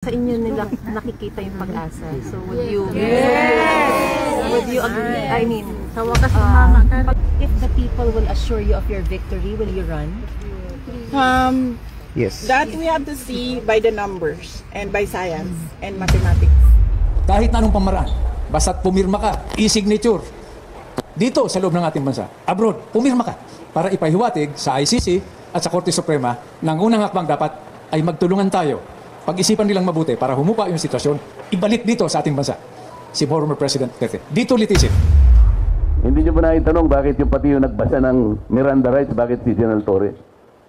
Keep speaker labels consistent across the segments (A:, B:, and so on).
A: Sa inyo nila nakikita yung pag-asa. So would you agree? I mean, sa wakas if the people will assure you of your victory, will you run?
B: Yes.
C: That we have to see by the numbers and by science and mathematics.
D: Kahit na anong pamaraan, basta't pumirma ka, e-signature, dito sa loob ng ating bansa, abroad, pumirma ka para ipahiwatig sa ICC at sa Korte Suprema ng unang hakbang dapat ay magtulungan tayo. Pag-isipan nilang mabuti para humupa yung sitwasyon, ibalik dito sa ating bansa si former President Duterte. Dito litisin.
E: Hindi nyo ba naitanong bakit yung pati yung nagbasa ng Miranda rights, bakit si General Torres?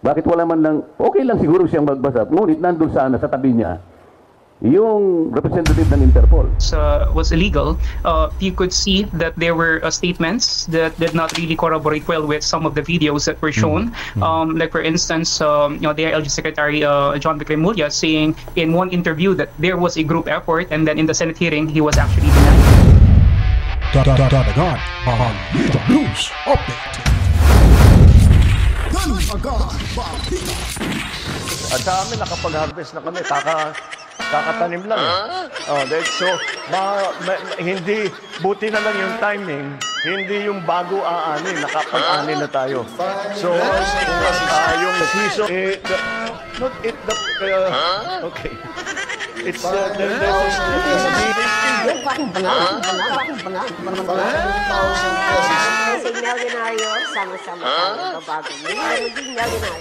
E: Bakit wala man lang, okay lang siguro siyang magbasa, ngunit nandun sana sa tabi niya yung representative ng Interpol.
F: Was illegal. You could see that there were statements that did not really corroborate well with some of the videos that were shown. Like for instance, the ILG Secretary John Vicremulla saying in one interview that there was a group effort, and then in the Senate hearing he was actually denied.
G: Dadagan ang Balita News Update.
H: At sa amin, nakapag-harvest na kami, kakatanim lang. So, hindi, buti na lang yung timing, hindi yung bago aanin, nakapag-anin na tayo. So, yung season, okay. It's,
A: Milyonaryo, sama-sama tayo, babago. Maging milyonaryo.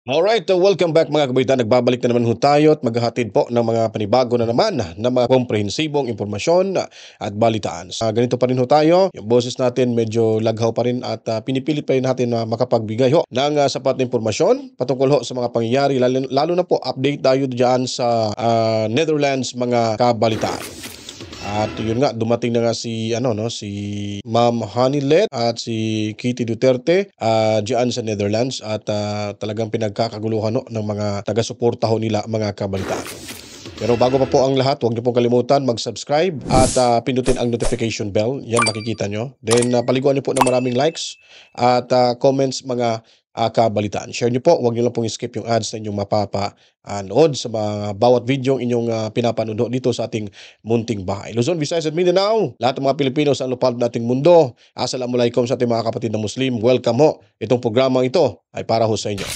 B: Alright, welcome back mga kabaitan. Nagbabalik na naman tayo at maghahatid po ng mga panibago na naman na mga komprehensibong impormasyon at balitaan. Ganito pa rin tayo. Yung boses natin medyo laghaw pa rin at pinipilit pa rin natin na makapagbigay ng sapat na impormasyon patungkol sa mga pangyayari. Lalo na po update tayo dyan sa Netherlands mga kabalitaan. At yun nga, dumating na nga si Ma'am Honeylet at si Kitty Duterte diyan sa Netherlands at talagang pinagkakaguluhan ng mga taga-suporta nila mga kabalitaan. Pero bago pa po ang lahat, huwag niyo pong kalimutan mag-subscribe at pindutin ang notification bell. Yan makikita nyo. Then paliguan niyo po ng maraming likes at comments mga kabalitaan. Share niyo po, huwag niyo lang pong skip yung ads na inyong mapapanood sa mga bawat video inyong pinapanood dito sa ating munting bahay. Luzon, Visayas at Mindanao, lahat ng mga Pilipino sa lupalop nating mundo. Assalamualaikum sa ating mga kapatid na Muslim. Welcome ho. Itong programang ito ay para ho sa inyo.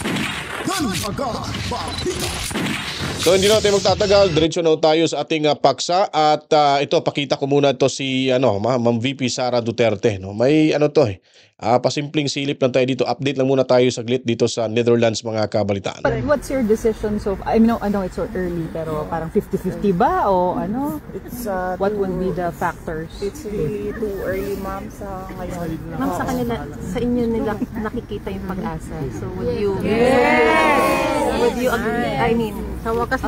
B: So hindi na tayo magtatagal, diretso na tayo sa ating paksa at ito pakita ko muna ito si Ma'am VP Sara Duterte, no. May pasimpleng silip lang tayo dito. Update lang muna tayo saglit dito sa Netherlands mga kabalitaan.
I: But what's your decision? So I know it's so early pero parang 50-50 ba o ano?
C: It's
I: what would be the factors?
C: It's really too early, ma'am, sa ngayon.
A: Ma'am, sa inyo nila nakikita yung pag-asa. So would you agree? I mean, sa wakas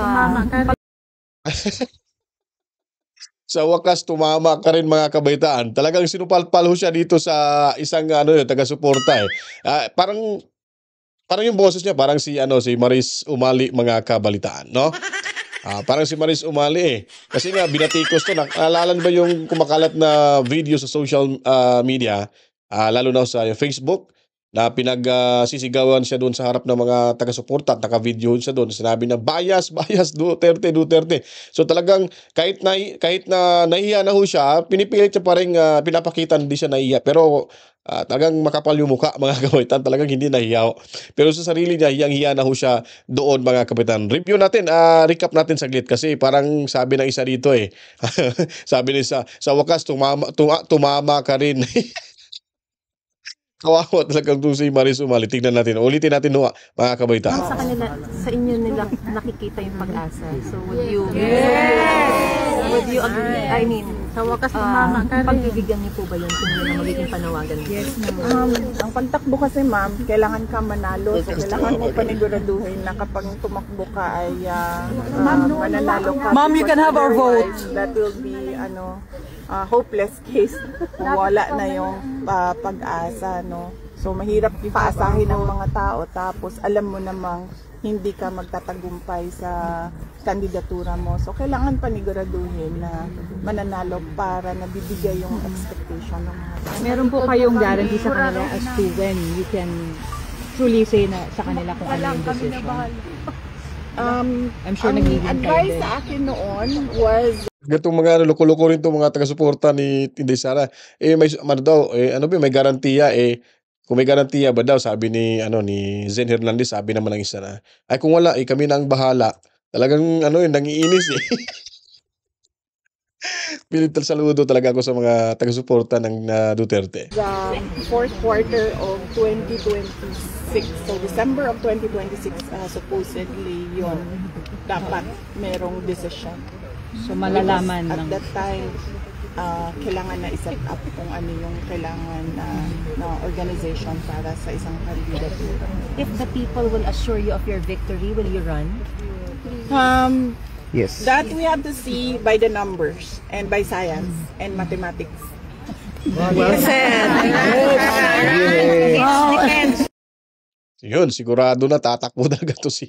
B: Sa wakas, tumama ka rin mga kabaitaan. Talagang sinupalpal ho siya dito sa isang taga-suporta . Parang yung boses niya, parang si Maris Umali mga kabalitaan, no? Parang si Maris Umali Kasi nga, binatikos to. Naalala ba yung kumakalat na video sa social media, lalo na sa Facebook, na pinagsisigawan siya doon sa harap ng mga taga-suporta at naka-video siya doon. Sinabi na bias, Duterte. So talagang kahit na nahiya na ho siya, pinipilit siya pa rin, pinapakita hindi siya nahiya. Pero talagang makapal yung mukha mga kapitan, talagang hindi nahiya. Pero sa sarili niya, hiyang-hiya na ho siya doon mga kapitan. Review natin, recap natin saglit kasi parang sabi ng isa dito sabi niya sa wakas, tumama ka rin. Kawawa talagang doon si Maris Umali. Tignan natin. Ulitin natin mga kabaitaan.
A: Sa inyo nila nakikita yung pag-asa. So would you agree? I mean, sa wakas pagbibigyan niyo po ba yun kung yun ang magiging panawagan niyo?
C: Yes, ma'am. Ang pagtakbo kasi, ma'am, kailangan ka manalo. So kailangan mo paniguraduhin na kapag tumakbo ka ay mananalo ka.
I: Ma'am, you can have our vote.
C: That will be hopeless case kung wala na yung pag-asa, no. So mahirap paasahin ng mga tao tapos alam mo namang hindi ka magtatagumpay sa kandidatura mo. So kailangan paniguraduhin na mananalo para nabibigay yung expectation ng mga tao.
I: Meron po kayong guarantee sa kanila as to when you can truly say na sa kanila kung ano yung decision? I'm sure
C: ang
I: nag-even
C: advice sa akin noon was
B: Gatong mga loko-loko rin itong mga taga-suporta ni Inday Sara. May ano daw, may garantiya kung may garantiya ba daw, sabi ni Zen Hernandez, sabi naman ng isa na, ay kung wala, kami na ang bahala. Talagang nangiinis Pilital saludo talaga ako sa mga taga-suporta ng Duterte.
C: the fourth quarter of 2026. So December of 2026, supposedly yun, dapat merong decision.
I: So malalaman
C: At
I: ng...
C: that time, kailangan na iset up kung ano yung kailangan na organization para sa isang kandidatura.
A: If the people will assure you of your victory, will you run?
J: Yes.
C: That we have to see by the numbers and by science and mathematics.
B: Yun, sigurado na tatakbo talaga to si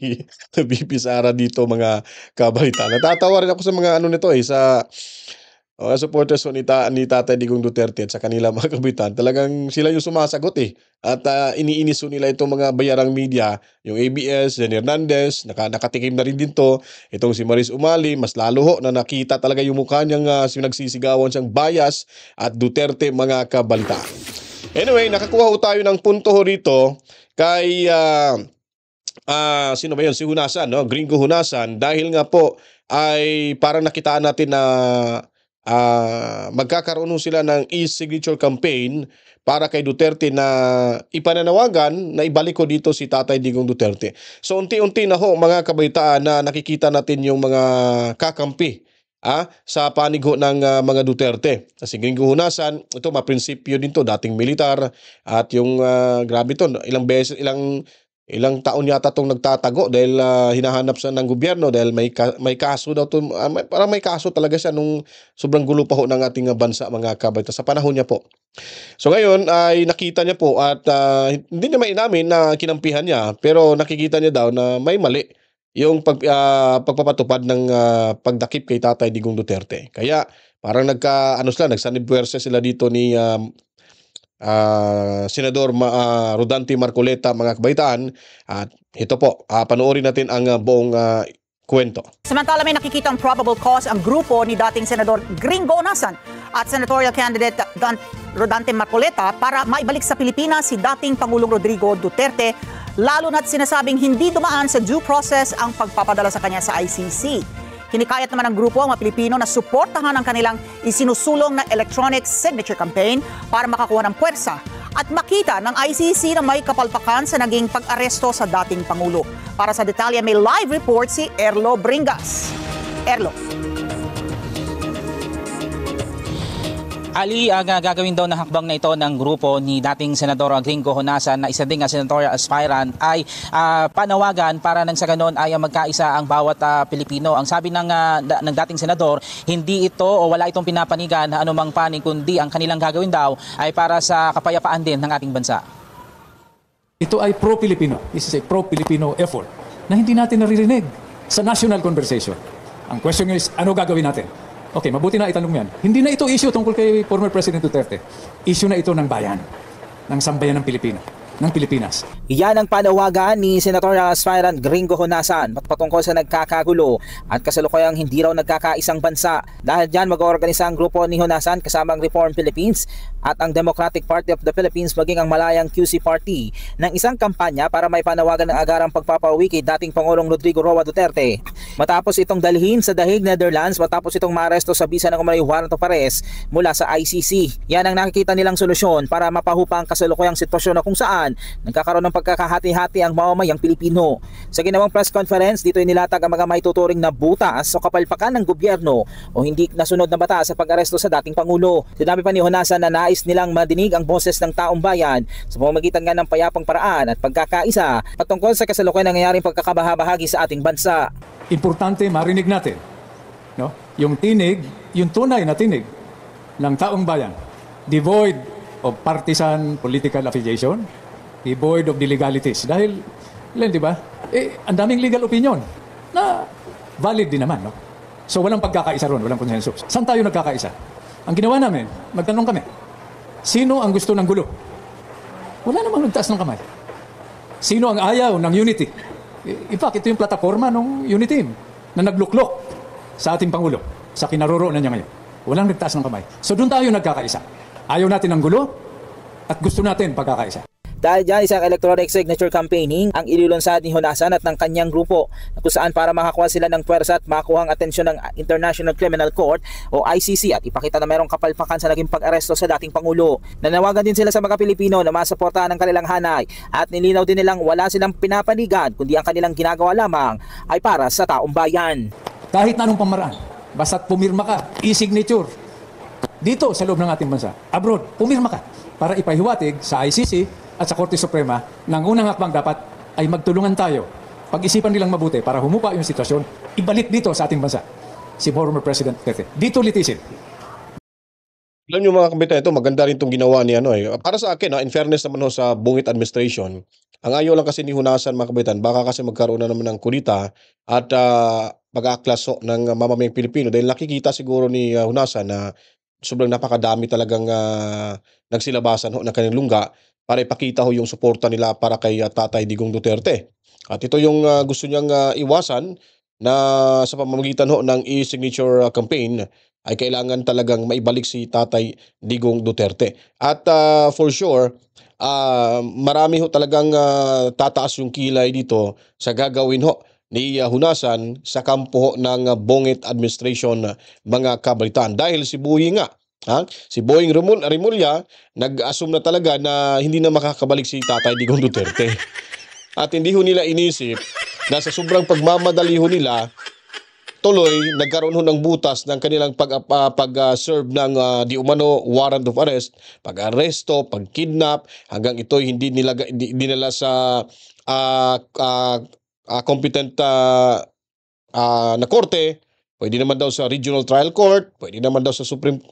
B: VP Sara dito, mga kabalita. Natatawa rin ako sa mga nito sa supporters ni Tatay Digong Duterte at sa kanila mga kabitan. Talagang sila yung sumasagot At iniinis nila itong mga bayarang media, yung ABS, Zen Hernandez, nakatikim na rin din to. Itong si Maris Umali, mas lalo na nakita talaga yung mukha niyang sinagsisigawan siyang bias at Duterte, mga kabalita. Anyway, nakakuha tayo ng punto rito kay sino ba yun? Si Hunasan, Gringo Hunasan, dahil nga po ay parang nakitaan natin na magkakaroon sila ng e-signature campaign para kay Duterte na ipananawagan na ibalik ko dito si Tatay Digong Duterte. So unti-unti na mga kabaitaan na nakikita natin yung mga kakampi sa panig ng mga Duterte. Si Gringo Hunasan, ito maprinsipyo din to, dating militar, at yung grabe to, ilang taon yata itong nagtatago dahil hinahanap siya ng gobyerno dahil may kaso daw to, parang may kaso talaga siya nung sobrang gulo pa ng ating bansa, mga kabaita, sa panahon niya po. So ngayon ay nakita niya po at hindi niya inamin na kinampihan niya, pero nakikita niya daw na may mali yung pagpapatupad ng pagdakip kay Tatay Digong Duterte. Kaya parang nagsanibwersa sila dito ni Senador Rodante Marcoleta, mga kabaitaan, at ito po, panoorin natin ang buong kwento.
K: Samantala, may nakikitang probable cause ang grupo ni dating Senador Gringo Hunasan at senatorial candidate Rodante Marcoleta para maibalik sa Pilipinas si dating Pangulong Rodrigo Duterte, lalo na't sinasabing hindi dumaan sa due process ang pagpapadala sa kanya sa ICC. Hinikayat naman ng grupo ang mga Pilipino na suportahan ang kanilang isinusulong na electronic signature campaign para makakuha ng puwersa at makita ng ICC na may kapalpakan sa naging pag-aresto sa dating Pangulo. Para sa detalye, may live report si Erlo Bringas. Erlo.
L: Ali, ang gagawin daw na hakbang na ito ng grupo ni dating Senador Gringo Hunasan na isa ding senatorial aspirant ay panawagan para nang sa ganon ay magkaisa ang bawat Pilipino. Ang sabi ng dating senador, hindi ito o wala itong pinapanigan na anumang panig, kundi ang kanilang gagawin daw ay para sa kapayapaan din ng ating bansa.
D: Ito ay pro-Pilipino. This is a pro-Filipino effort na hindi natin naririnig sa national conversation. Ang question is, ano gagawin natin? Okay, mabuti na itanong yan. Hindi na ito issue tungkol kay former President Duterte. Issue na ito ng bayan, ng sambayan ng Pilipinas.
L: Yan ang panawagan ni Senatorial Aspirant Gringo Hunasan patungkol sa nagkakagulo at kasalukuyang hindi raw nagkakaisang bansa. Dahil dyan mag-oorganisa ang grupo ni Hunasan kasama ang Reform Philippines at ang Democratic Party of the Philippines maging ang Malayang QC Party ng isang kampanya para may panawagan ng agarang pagpapauwi kay dating Pangulong Rodrigo Roa Duterte. Matapos itong dalhin sa The Hague, Netherlands, matapos itong maaresto sa bisa ng umano'y warrant of arrest mula sa ICC. Yan ang nakikita nilang solusyon para mapahupa ang kasalukuyang sitwasyon na kung saan nagkakaroon ng pagkakahati-hati ang mamamayang Pilipino. Sa ginawang press conference, dito inilatag ang mga maituturing na butas o kapalpakan ng gobyerno o hindi nasunod na batas sa pag-aresto sa dating Pangulo. Sinabi pa ni Hunasan na nais nilang madinig ang boses ng taong bayan sa pamamagitan nga ng payapang paraan at pagkakaisa patungkol sa kasalukuyang nangyayaring pagkakabahabahagi sa ating bansa.
D: Importante marinig natin, yung tinig, yung tunay na tinig ng taong bayan, devoid of partisan political affiliation, devoid of the legalities. Dahil, di ba, ang daming legal opinion na valid din naman, no? So walang pagkakaisa ron, walang consensus. Saan tayo nagkakaisa? Ang ginawa namin, magtanong kami, sino ang gusto ng gulo? Wala namang nagtaas ng kamay. Sino ang ayaw ng unity? In fact, ito yung plataforma ng unity na nagluklok sa ating Pangulo, sa kinaroroonan niya ngayon. Walang nagtaas ng kamay. So doon tayo nagkakaisa. Ayaw natin ng gulo at gusto natin pagkakaisa.
L: Dahil dyan, isang electronic signature campaigning ang ililunsad ni Honasan at ng kanyang grupo kung saan para makakuha sila ng pwersa at makuha ang atensyon ng International Criminal Court o ICC at ipakita na mayroong kapalpakan sa naging pag-aresto sa dating Pangulo. Nanawagan din sila sa mga Pilipino na masuportahan ang kanilang hanay at nilinaw din nilang wala silang pinapanigan kundi ang kanilang ginagawa lamang ay para sa taong bayan.
D: Kahit na anong pamaraan, basta't pumirma ka, e-signature, dito sa loob ng ating bansa, abroad, pumirma ka para ipahiwatig sa ICC at sa Korte Suprema ng unang hakbang dapat ay magtulungan tayo. Pag-isipan nilang mabuti para humupa yung sitwasyon, ibalik dito sa ating bansa si former President Duterte. Dito litisin.
B: Alam niyo mga kabitan, ito maganda rin itong ginawa ni para sa akin, in fairness naman sa Bungit administration, ang ayaw lang kasi ni Honasan mga kabitan, baka kasi magkaroon na naman ng kulita at pag-aaklaso ng mamamayang Pilipino dahil nakikita siguro ni Honasan na sobrang napakadami talagang nagsilabasan ng kanilang lungga para ipakita yung suporta nila para kay Tatay Digong Duterte. At ito yung gusto niyang iwasan na sa pamamagitan ng e-signature campaign ay kailangan talagang maibalik si Tatay Digong Duterte. At for sure, marami talagang tataas yung kilay dito sa gagawin ni Honasan sa kampo ng Bungit administration mga kabalitaan. Dahil si Boying si Boying Rimulya nag-assume na talaga na hindi na makakabalik si Tatay Digong Duterte. At hindi nila inisip na sa sobrang pagmamadali nila, tuloy nagkaroon ng butas ng kanilang pag-serve ng di umano warrant of arrest, pag-aresto, pag-kidnap, hanggang ito'y hindi nila sa competent na korte. Pwede naman daw sa Regional Trial Court, pwede naman daw sa Supreme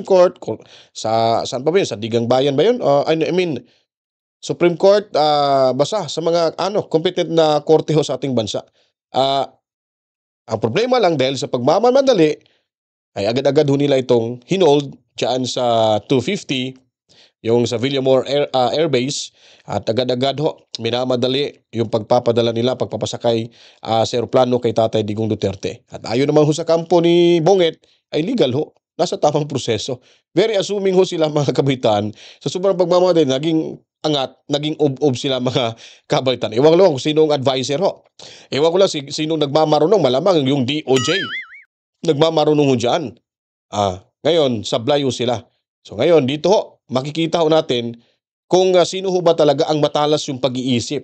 B: Court, saan pa ba yun? Sa Digang Bayan ba yun? Supreme Court, basta sa mga competent na korte sa ating bansa. Ang problema lang dahil sa pagmamadali, ay agad-agad nila itong hinold dyan sa 250, yung sa Villamor Air Base, at agad-agad minamadali yung pagpapadala nila, pagpapasakay sa aeroplano kay Tatay Digong Duterte. At ayon naman sa kampo ni Bungit, ay legal nasa tamang proseso. Very assuming sila mga kabitan, sa sobrang pagmamadali, naging angat, naging ob sila mga kabalitan. Ewan ko lang kung sinong advisor Ewan ko lang sinong nagmamarunong, malamang yung DOJ. Nagmamarunong dyan. Ngayon, sablayo sila. So ngayon, dito makikita natin kung sino ba talaga ang matalas yung pag-iisip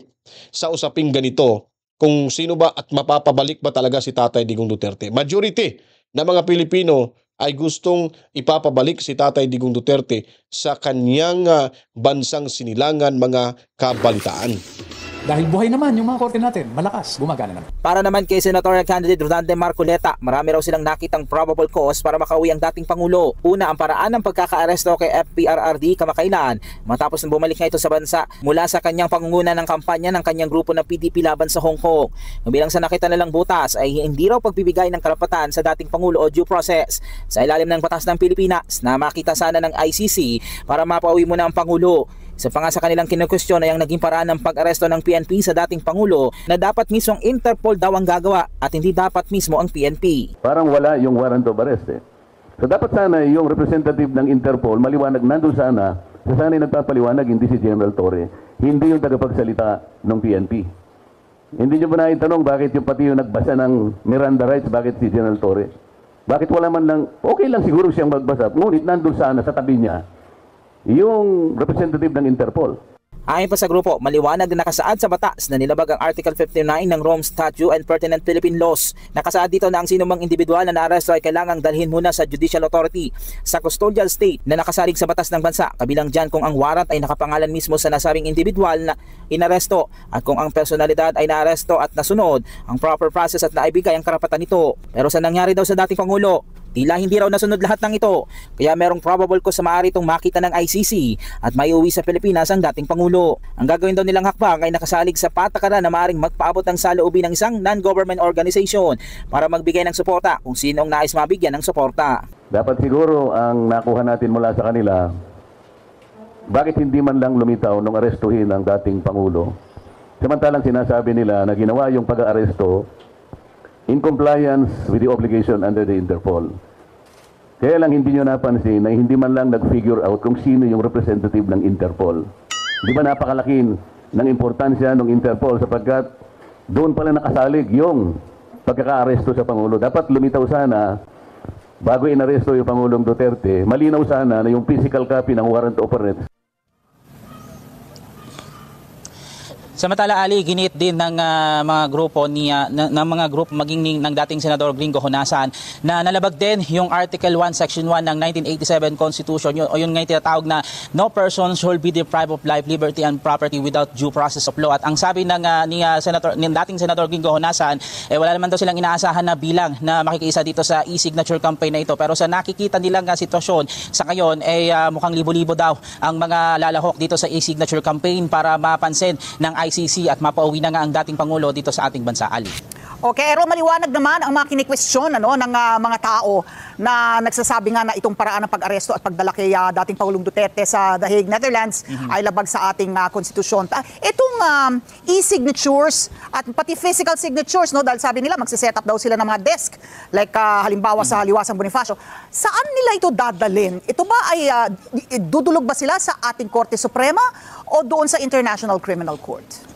B: sa usaping ganito, kung sino ba at mapapabalik ba talaga si Tatay Digong Duterte. Majority na mga Pilipino ay gustong ipapabalik si Tatay Digong Duterte sa kanyang bansang sinilangan mga kabalitaan.
D: Dahil buhay naman yung mga korte natin, malakas, gumagana naman.
L: Para naman kay Senatorial Candidate Rodante Marcoleta, marami raw silang nakitang probable cause para makauwi ang dating Pangulo. Una, ang paraan ng pagkaka-aresto kay FPRRD kamakailan matapos na bumalik nga ito sa bansa mula sa kanyang pangunguna ng kampanya ng kanyang grupo ng PDP laban sa Hong Kong. Bilang sa nakita nilang butas ay hindi raw pagbibigay ng karapatan sa dating Pangulo o due process sa ilalim ng batas ng Pilipinas na makita sana ng ICC para mapauwi muna ang Pangulo. Isa pa nga sa kanilang kinukwestiyon ay ang naging paraan ng pag-aresto ng PNP sa dating Pangulo na dapat mismo ang Interpol daw ang gagawa at hindi dapat mismo ang PNP.
E: Parang wala yung warrant of arrest So dapat sana yung representative ng Interpol maliwanag nandun sana nagpapaliwanag, hindi si General Torre, hindi yung tagapagsalita ng PNP. Hindi nyo ba naitanong bakit yung pati yung nagbasa ng Miranda rights, bakit si General Torre? Bakit wala man lang, okay lang siguro siyang magbasa, ngunit nandun sana sa tabi niya yung representative ng Interpol.
L: Ayon pa sa grupo, maliwanag na nakasaad sa batas na nilabag ang Article 59 ng Rome Statute and pertinent Philippine laws. Nakasaad dito na ang sinumang individual na naaresto ay kailangang dalhin muna sa judicial authority sa custodial state na nakasalig sa batas ng bansa. Kabilang dyan kung ang warrant ay nakapangalan mismo sa nasabing individual na inaresto at kung ang personalidad ay naaresto at nasunod ang proper process at naibigay ang karapatan nito. Pero sa nangyari daw sa dating Pangulo, Tila hindi raw nasunod lahat ng ito, kaya merong probable cause sa maaari itong makita ng ICC at may uwi sa Pilipinas ang dating Pangulo. Ang gagawin daw nilang hakbang ay nakasalig sa patakaran na maaaring magpaabot ng saloobin ng isang non-government organization para magbigay ng suporta kung sino ang nais mabigyan ng suporta.
E: Dapat siguro ang nakuha natin mula sa kanila, bakit hindi man lang lumitaw nung arestuhin ang dating Pangulo? Samantalang sinasabi nila na ginawa yung pag-aaresto in compliance with the obligation under the Interpol. Kaya lang hindi nyo napansin na hindi man lang nag-figure out kung sino yung representative ng Interpol. Di ba napakalaki ng importansya ng Interpol sapagkat doon pala nakasalig yung pagkaka-aresto sa Pangulo. Dapat lumitaw sana, bago inaresto yung Pangulong Duterte, malinaw sana na yung physical copy ng warrant of arrest.
L: Samantala, Ali, ginit din ng mga grupo ng mga grupo maging ng dating Senador Gringo Honasan na nalabag din yung Article 1, Section 1 ng 1987 Constitution o yun nga yung tinatawag na no person shall be deprived of life, liberty and property without due process of law. At ang sabi ng dating Senador Gringo Honasan, wala naman daw silang inaasahan na bilang na makikiisa dito sa e-signature campaign na ito. Pero sa nakikita nilang sitwasyon sa ngayon, mukhang libo-libo daw ang mga lalahok dito sa e-signature campaign para mapansin ng ICC at mapauwi na nga ang dating Pangulo dito sa ating bansa, Ali.
K: Okay, pero maliwanag naman ang mga kini-question ng mga tao na nagsasabi nga na itong paraan ng pag-aresto at pagdala kay dating Pangulong Duterte sa The Hague, Netherlands ay labag sa ating konstitusyon. Itong e-signatures at pati physical signatures, dahil sabi nila magsiset up daw sila ng mga desk, like halimbawa sa Liwasang Bonifacio, saan nila ito dadalhin? Ito ba ay dudulog ba sila sa ating Korte Suprema o doon sa International Criminal Court?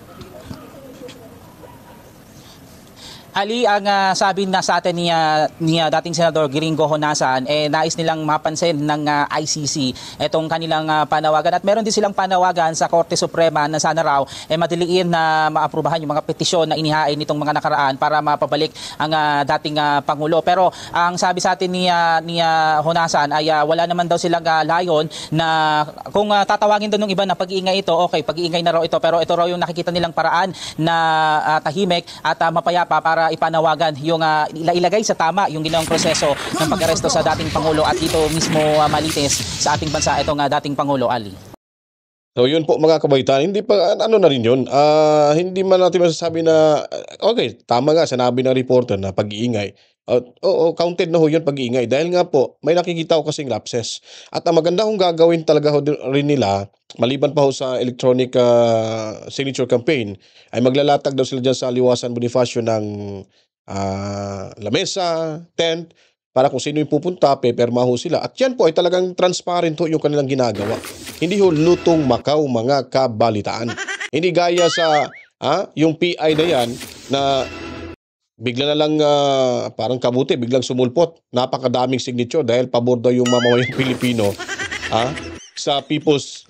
L: Ali, ang sabi na sa atin ni dating Senador Gringo Honasan, nais nilang mapansin ng ICC itong kanilang panawagan. At meron din silang panawagan sa Korte Suprema na sana raw madiliin na maaprubahan yung mga petisyon na inihain nitong mga nakaraan para mapabalik ang dating Pangulo. Pero ang sabi sa atin ni Honasan ay wala naman daw silang layon na kung tatawagin doon ng iba na pag-iingay ito, okay, pag-iingay na raw ito. Pero ito raw yung nakikita nilang paraan na tahimik at mapayapa para ipanawagan yung ilagay sa tama yung ginawang proseso ng pag-aresto sa dating Pangulo at dito mismo malitis sa ating bansa itong dating Pangulo, Ali.
B: So yun po mga kabaitan, hindi pa ano na rin yun, hindi man natin masasabi na okay, tama nga sinabi ng reporter na pag-iingay. Oo, counted na ho yun pag-iingay dahil nga po may nakikita ko kasing lapses. At ang maganda kong gagawin talaga ho rin nila, maliban pa ho sa electronic signature campaign, ay maglalatag daw sila dyan sa Liwasan Bonifacio ng lamesa, tent, para kung sino yung pupunta, peperma ho sila. At yan po ay talagang transparent ho yung kanilang ginagawa. Hindi ho lutong Macau mga kabalitaan. Hindi gaya sa yung PI na yan na bigla na lang parang kabuti, biglang sumulpot. Napakadaming signature dahil pabor daw yung mamamayang Pilipino sa People's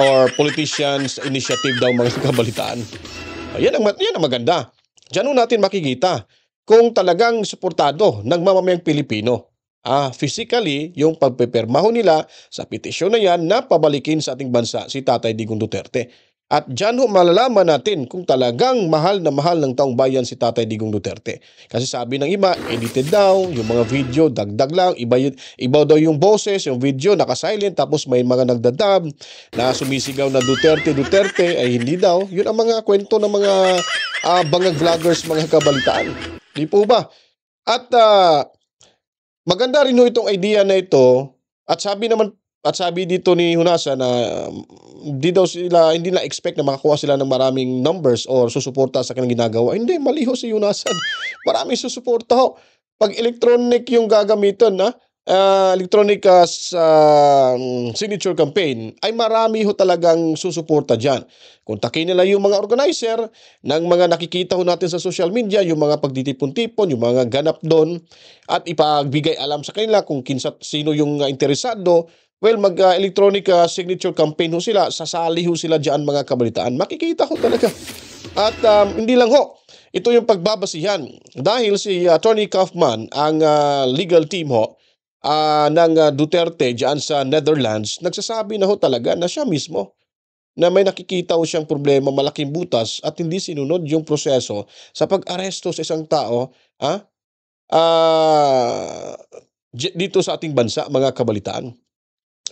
B: or Politicians Initiative daw mga kabalitaan. Yan ang maganda. Diyan natin makikita kung talagang suportado ng mamamayang Pilipino. Physically, yung pagpepermaho nila sa petisyon na yan na pabalikin sa ating bansa si Tatay Digong Duterte. At dyan ho malalaman natin kung talagang mahal na mahal ng taong bayan si Tatay Digong Duterte. Kasi sabi ng iba, edited daw, yung mga video, dagdag lang, iba daw yung boses, yung video, naka-silent, tapos may mga nagdadab na sumisigaw na Duterte, Duterte, ay hindi daw. Yun ang mga kwento ng mga bangag vloggers, mga kabalitaan. Di po ba? At maganda rin ho itong idea na ito, at sabi dito ni Honasan na hindi na expect na makakuha sila ng maraming numbers or susuporta sa kanilang ginagawa. Hindi, mali ho si Honasan. Maraming susuporta ho. Pag electronic yung gagamitan electronic signature campaign, ay marami ho talagang susuporta dyan. Kontakin nila yung mga organizer ng mga nakikita ho natin sa social media, yung mga pagtitipon-tipon, yung mga ganap doon, at ipagbigay alam sa kanila kung sino yung interesado. Well, mag-electronic signature campaign ho sila, sasali ho sila dyan mga kabalitaan. Makikita ho talaga. At hindi lang ho, ito yung pagbabasihan. Dahil si Attorney Kaufman, ang legal team ho, ng Duterte dyan sa Netherlands, nagsasabi na ho talaga na siya mismo na may nakikita ho siyang problema, malaking butas at hindi sinunod yung proseso sa pag-aresto sa isang tao dito sa ating bansa, mga kabalitaan.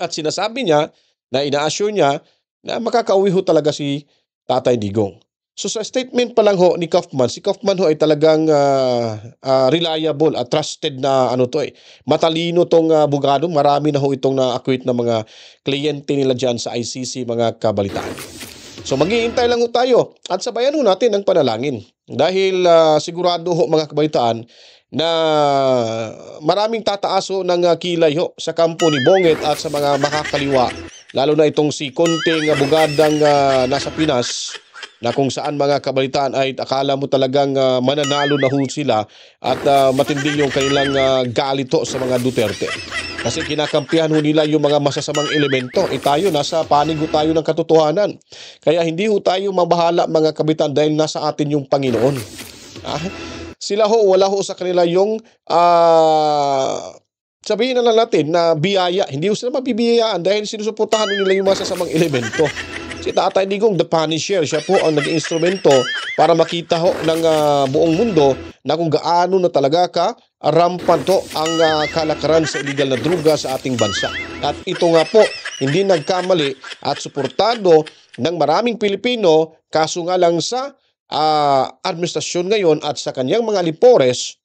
B: At sinasabi niya na ina-assure niya na makakauwi ho talaga si Tatay Digong. So sa statement pa lang ho ni Kaufman, si Kaufman ho ay talagang reliable at trusted na matalino tong abogado. Marami na ho itong na-acquit na mga kliyente nila dyan sa ICC, mga kabalitaan. So maghihintay lang ho tayo at sabayan ho natin ang panalangin. Dahil sigurado ho, mga kabalitaan, na maraming tataaso ng kilay ho sa kampo ni Bonget at sa mga makakaliwa. Lalo na itong si Konting abogadang nasa Pinas, na kung saan, mga kabalitaan, ay akala mo talagang mananalo na ho sila at matindi yung kanilang galito sa mga Duterte. Kasi kinakampihan ho nila yung mga masasamang elemento. Tayo, nasa panig ho tayo ng katotohanan. Kaya hindi ho tayo mabahala, mga kabalitaan, dahil nasa atin yung Panginoon. Sila ho, wala ho sa kanila yung sabihin na lang natin na biyaya. Hindi ho sila mabibiyayaan dahil sinusuportahan nila yung masasamang elemento. Si Tatay Digong, the Punisher, siya po ang nag-instrumento para makita ho ng buong mundo na kung gaano na talaga rampanto ang kalakaran sa illegal na druga sa ating bansa. At ito nga po, hindi nagkamali at suportado ng maraming Pilipino, kaso nga lang sa administrasyon ngayon at sa kanyang mga lipores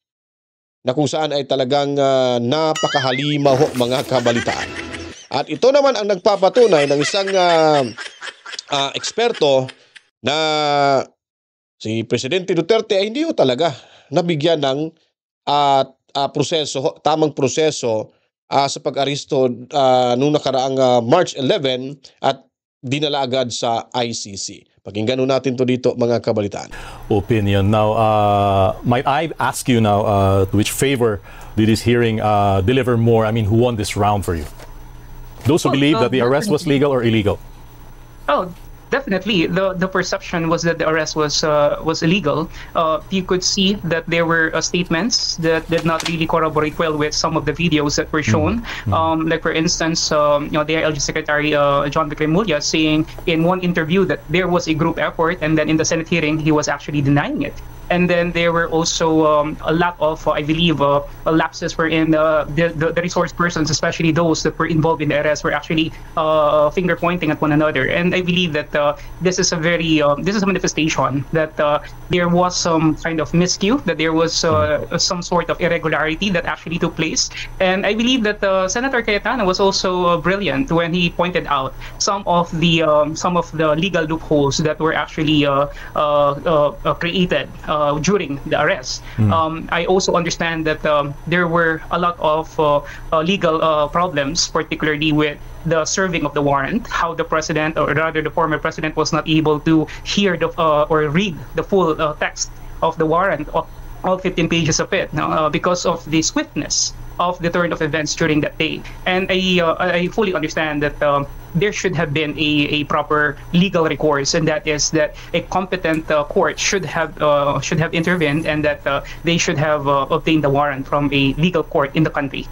B: na kung saan ay talagang napakahalima ho, mga kabalitaan. At ito naman ang nagpapatunay ng isang eksperto na si Presidente Duterte ay hindi ho talaga nabigyan ng proseso, tamang proseso sa pag-aristo noong nakaraang March 11 at dinala agad sa ICC. Pakinggan natin to dito, mga kabalitaan.
J: Opinion. Now, might I ask you now to which favor did this hearing deliver more? I mean, who won this round for you? Those who believe that the arrest was legal or illegal?
F: Oh, definitely. The perception was that the arrest was illegal. You could see that there were statements that did not really corroborate well with some of the videos that were shown. Like for instance, the ILG Secretary John Vicremulla saying in one interview that there was a group effort, and then in the Senate hearing he was actually denying it. And then there were also a lot of, I believe, lapses wherein the resource persons, especially those that were involved in the arrest, were actually finger pointing at one another. And I believe that this is a manifestation that there was some kind of miscue, that there was some sort of irregularity that actually took place. And I believe that Senator Cayetano was also brilliant when he pointed out some of the legal loopholes that were actually created during the arrest. I also understand that there were a lot of legal problems, particularly with the serving of the warrant, how the president, or rather the former president, was not able to hear or read the full text of the warrant, all 15 pages of it, because of the swiftness of the turn of events during that day. And I fully understand that there should have been a proper legal recourse, and that is that a competent court should have intervened, and that they should have obtained the warrant from a legal court in the country.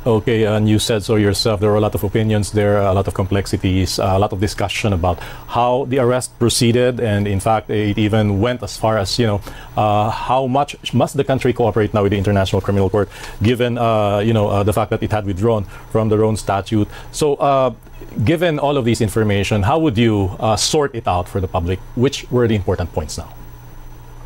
J: Okay, and you said so yourself, there were a lot of opinions there, a lot of complexities, a lot of discussion about how the arrest proceeded, and in fact, it even went as far as, how much must the country cooperate now with the International Criminal Court, given, the fact that it had withdrawn from the Rome Statute. So, given all of these information, how would you sort it out for the public? Which were the important points now?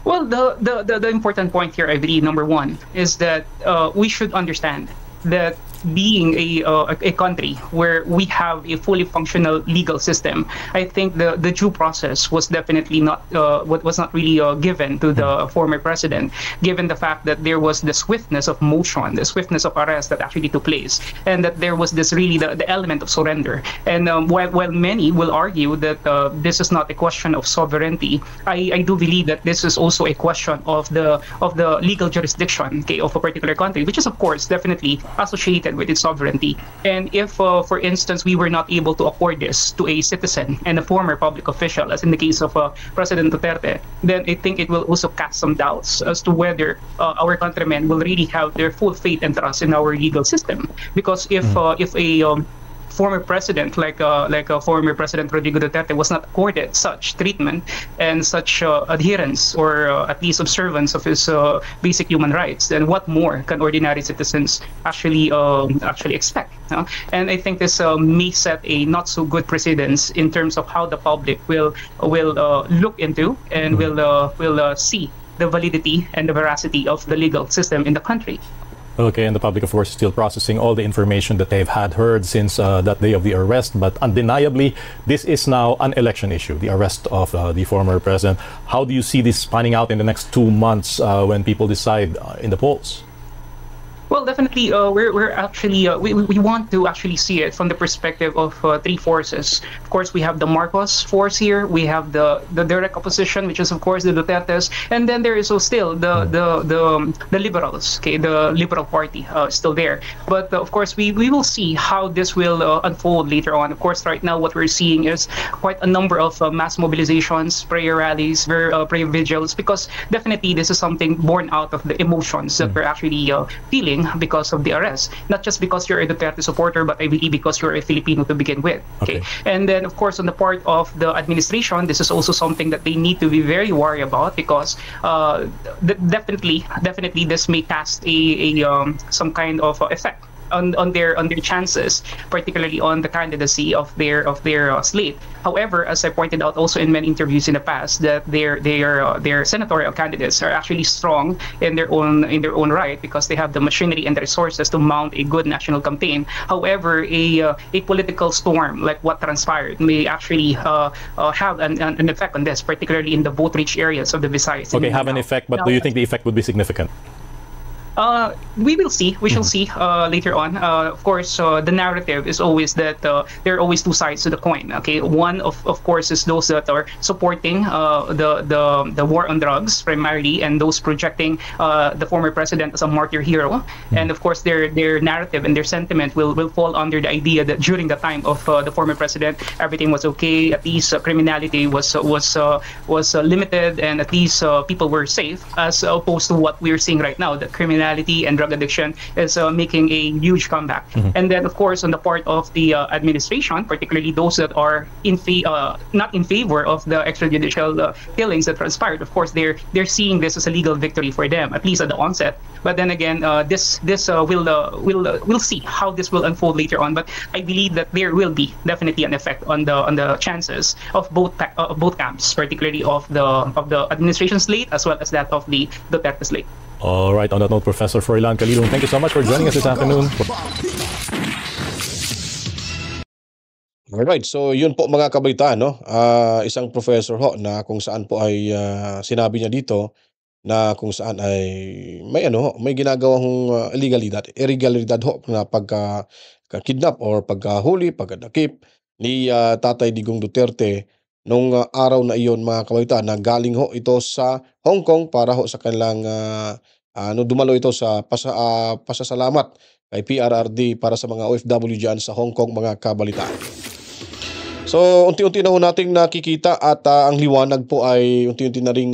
F: Well, the important point here, I believe, number one, is that we should understand that being a country where we have a fully functional legal system, I think the due process was definitely not really given to the former president, given the fact that there was the swiftness of motion, the swiftness of arrest that actually took place, and that there was this really the element of surrender. And while many will argue that this is not a question of sovereignty, I do believe that this is also a question of the legal jurisdiction, okay, of a particular country, which is of course definitely associated with its sovereignty. And if, for instance, we were not able to accord this to a citizen and a former public official, as in the case of President Duterte, then I think it will also cast some doubts as to whether our countrymen will really have their full faith and trust in our legal system. Because if a former president, like former President Rodrigo Duterte, was not accorded such treatment and such adherence or at least observance of his basic human rights, then what more can ordinary citizens actually expect? And I think this may set a not so good precedence in terms of how the public will look into and will see the validity and the veracity of the legal system in the country.
J: Okay, and the public, of course, is still processing all the information that they've heard since that day of the arrest. But undeniably, this is now an election issue, the arrest of the former president. How do you see this panning out in the next 2 months when people decide in the polls?
F: Well, definitely, we're actually we want to actually see it from the perspective of three forces. Of course, we have the Marcos force here. We have the direct opposition, which is of course the Dutertes, and then there is still the liberals. Okay, the Liberal Party still there. But of course, we will see how this will unfold later on. Of course, right now what we're seeing is quite a number of mass mobilizations, prayer rallies, prayer vigils, because definitely this is something born out of the emotions that we're actually feeling because of the arrest, not just because you're a Duterte supporter, but I believe because you're a Filipino to begin with. Okay. And then of course on the part of the administration, this is also something that they need to be very worried about, because definitely this may cast some kind of effect on their chances, particularly on the candidacy of their slate. However, as I pointed out also in many interviews in the past, that their senatorial candidates are actually strong in their own right, because they have the machinery and the resources to mount a good national campaign. However, a political storm like what transpired may actually have an effect on this, particularly in the vote-rich areas of the Visayas.
J: Okay, have an effect, but do you think the effect would be significant?
F: We will see. We shall see later on. Of course, the narrative is always that there are always two sides to the coin. Okay, one of course is those that are supporting the war on drugs primarily, and those projecting the former president as a martyr hero. And of course, their narrative and their sentiment will fall under the idea that during the time of the former president, everything was okay. At least criminality was limited, and at least people were safe, as opposed to what we're seeing right now, that criminality and drug addiction is making a huge comeback. And then of course on the part of the administration, particularly those that are not in favor of the extrajudicial killings that transpired, of course they're seeing this as a legal victory for them, at least at the onset. But then again, we'll see how this will unfold later on. But I believe that there will be definitely an effect on the chances of both camps, particularly of the administration slate as well as that of the Duterte slate.
J: All right, on that note, Professor Froilan Calilong, thank you so much for joining us this afternoon.
B: Alright, so yun po mga kabaitaan, no? Isang professor ho na kung saan po ay sinabi niya dito na kung saan ay may ginagawang irregalidad ho na pagka-kidnap or pagkahuli, pagkadakip ni Tatay Digong Duterte nung araw na iyon mga kabaitaan, na galing ho ito sa Hong Kong para ho sa kanilang dumalo ito sa pasasalamat kay PRRD para sa mga OFW dyan sa Hong Kong mga kabalitaan. So unti-unti na ho nating nakikita at ang liwanag po ay unti-unti na ring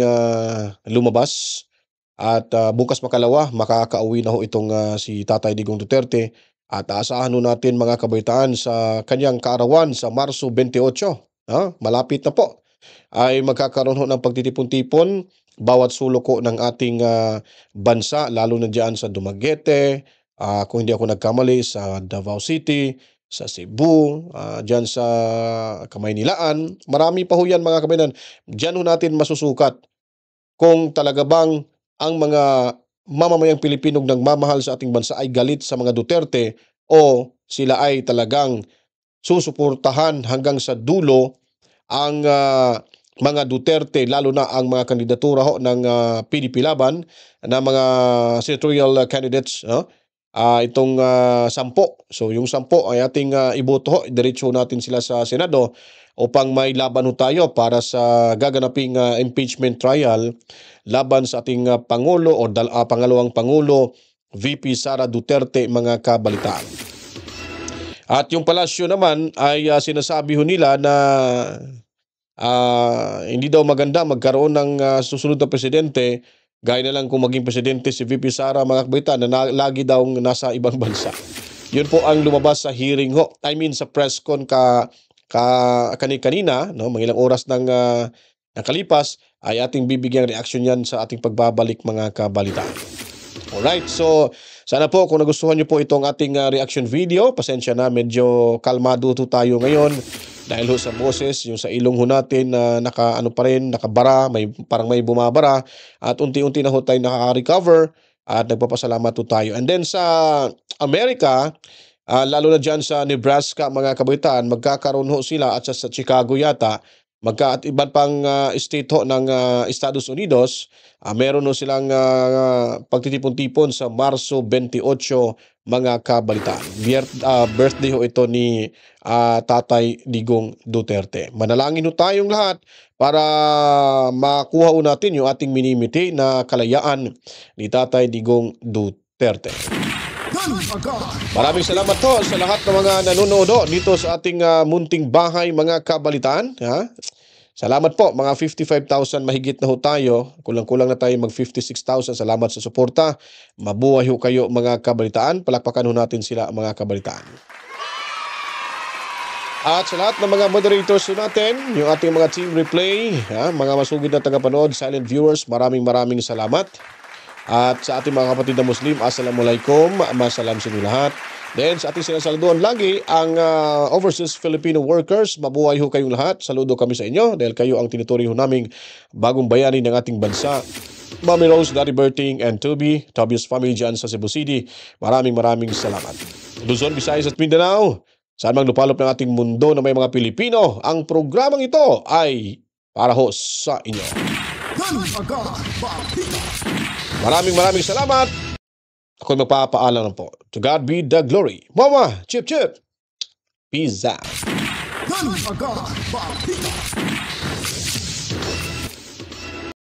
B: lumabas, at bukas makalawa makakauwi na ho itong si Tatay Digong Duterte, at aasahan ho natin mga kabaitaan sa kanyang kaarawan sa Marso 28. Malapit na po, ay magkakaroon ho ng pagtitipon-tipon bawat sulok ko ng ating bansa, lalo na dyan sa Dumaguete, kung hindi ako nagkamali, sa Davao City, sa Cebu, dyan sa Kamaynilaan. Marami pa ho yan mga kabaitan. Dyan ho natin masusukat kung talaga bang ang mga mamamayang Pilipinong nagmamahal sa ating bansa ay galit sa mga Duterte, o sila ay talagang susuportahan hanggang sa dulo ang mga Duterte, lalo na ang mga kandidatura ho ng PDP Laban na mga senatorial candidates, itong 10. So yung 10 ay ating iboto ho, diretso natin sila sa Senado upang may laban ho tayo para sa gaganaping impeachment trial laban sa ating Pangulo o pangalawang Pangulo, VP Sara Duterte mga kabalitaan. At yung palasyo naman ay sinasabi ho nila na hindi daw maganda magkaroon ng susunod na presidente, gaya na lang kung maging presidente si VP Sara mga kabaitan na lagi daw nasa ibang bansa. Yun po ang lumabas sa hearing ho. I mean sa press con kanina, no, mga ilang oras ng nakalipas ay ating bibigyang reaksyon yan sa ating pagbabalik mga kabalitaan. Alright, so sana po kung nagustuhan nyo po itong ating reaction video, pasensya na, medyo kalmado to tayo ngayon dahil ho sa boses, yung sa ilong ho natin na nakabara, parang may bumabara at unti-unti na ho tayo nakaka-recover at nagpapasalamat ho tayo. And then sa Amerika, lalo na dyan sa Nebraska mga kabaitaan, magkakaroon ho sila at sa Chicago yata, at iban pang state ho ng Estados Unidos, meron ho silang pagtitipon-tipon sa Marso 28 mga kabalitaan. Birthday ho ito ni Tatay Digong Duterte. Manalangin ho tayong lahat para makuha ho natin yung ating minimiti na kalayaan ni Tatay Digong Duterte. Maraming salamat po sa lahat ng mga nanonood dito sa ating munting bahay mga kabalitaan. Salamat po, mga 55,000 mahigit na ho tayo. Kulang-kulang na tayo mag 56,000. Salamat sa suporta. Mabuhay ho kayo mga kabalitaan. Palakpakan ho natin sila mga kabalitaan. At sa lahat ng mga moderators natin, yung ating mga team replay, mga masugid na tagapanood, silent viewers, maraming salamat. At sa ating mga kapatid na Muslim, Assalamualaikum, masalam sa inyo lahat. Then sa ating sinasaluduan lagi ang overseas Filipino workers, mabuhay ho kayong lahat. Saludo kami sa inyo dahil kayo ang tinuturing ho naming bagong bayani ng ating bansa. Mami Rose, Daddy Berting, and Tobias family dyan sa Cebu City. Maraming salamat. Luzon, Visayas at Mindanao, saan mang lupalop ng ating mundo na may mga Pilipino, ang programang ito ay para ho sa inyo. Maraming salamat. Ako'y magpapaalam na po. To God be the glory. Mama, chip. Peace out.